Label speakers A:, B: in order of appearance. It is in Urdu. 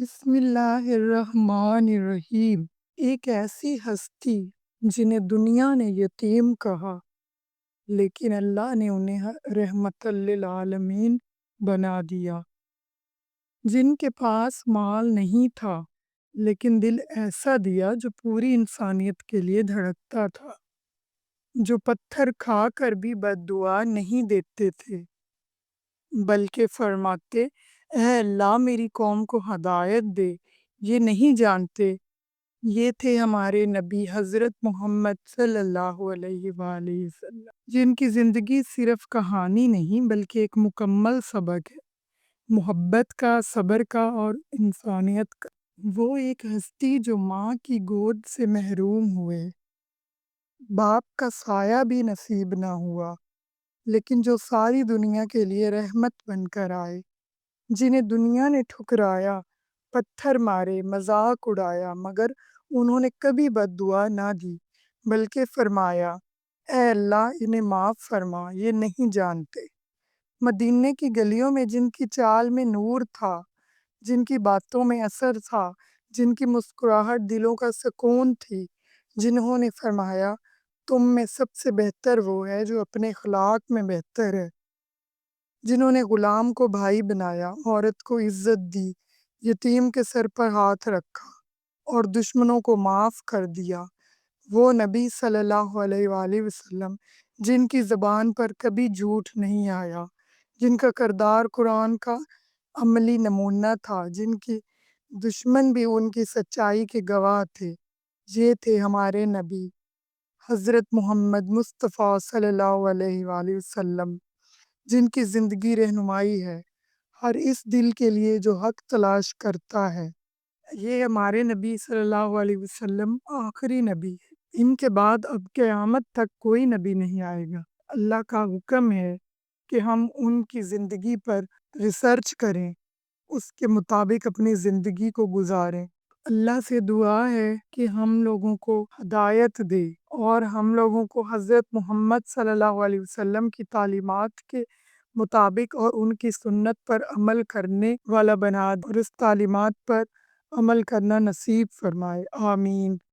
A: بسم اللہ الرحمن الرحیم۔ ایک ایسی ہستی جنہیں دنیا نے یتیم کہا لیکن اللہ نے انہیں رحمت للعالمین بنا دیا، جن کے پاس مال نہیں تھا لیکن دل ایسا دیا جو پوری انسانیت کے لیے دھڑکتا تھا، جو پتھر کھا کر بھی بد دعا نہیں دیتے تھے بلکہ فرماتے اے اللہ میری قوم کو ہدایت دے، یہ نہیں جانتے۔ یہ تھے ہمارے نبی حضرت محمد صلی اللہ علیہ وآلہ وسلم، جن کی زندگی صرف کہانی نہیں بلکہ ایک مکمل سبق ہے، محبت کا، صبر کا اور انسانیت کا۔ وہ ایک ہستی جو ماں کی گود سے محروم ہوئے، باپ کا سایہ بھی نصیب نہ ہوا، لیکن جو ساری دنیا کے لیے رحمت بن کر آئے، جنہیں دنیا نے ٹھکرایا، پتھر مارے، مذاق اڑایا، مگر انہوں نے کبھی بد دعا نہ دی بلکہ فرمایا اے اللہ انہیں معاف فرما، یہ نہیں جانتے۔ مدینے کی گلیوں میں جن کی چال میں نور تھا، جن کی باتوں میں اثر تھا، جن کی مسکراہٹ دلوں کا سکون تھی، جنہوں نے فرمایا تم میں سب سے بہتر وہ ہے جو اپنے اخلاق میں بہتر ہے، جنہوں نے غلام کو بھائی بنایا، عورت کو عزت دی، یتیم کے سر پر ہاتھ رکھا اور دشمنوں کو معاف کر دیا، وہ نبی صلی اللہ علیہ وآلہ وسلم جن کی زبان پر کبھی جھوٹ نہیں آیا، جن کا کردار قرآن کا عملی نمونہ تھا، جن کی دشمن بھی ان کی سچائی کے گواہ تھے۔ یہ تھے ہمارے نبی حضرت محمد مصطفیٰ صلی اللہ علیہ وآلہ وسلم، جن کی زندگی رہنمائی ہے ہر اس دل کے لیے جو حق تلاش کرتا ہے۔ یہ ہمارے نبی صلی اللہ علیہ وسلم آخری نبی ہے، ان کے بعد اب قیامت تک کوئی نبی نہیں آئے گا۔ اللہ کا حکم ہے کہ ہم ان کی زندگی پر ریسرچ کریں، اس کے مطابق اپنی زندگی کو گزاریں۔ اللہ سے دعا ہے کہ ہم لوگوں کو ہدایت دے اور ہم لوگوں کو حضرت محمد صلی اللہ علیہ وسلم کی تعلیمات کے مطابق اور ان کی سنت پر عمل کرنے والا بنا دے اور اس تعلیمات پر عمل کرنا نصیب فرمائے، آمین۔